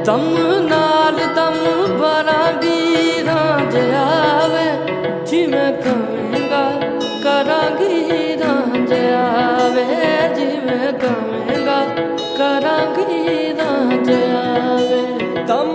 दम नाल दम भरांगी रांझ आवे, जिवें कवेंगा करांगी रांझ आवे, जिवें कवेंगा करांगी रांझ आवे। दम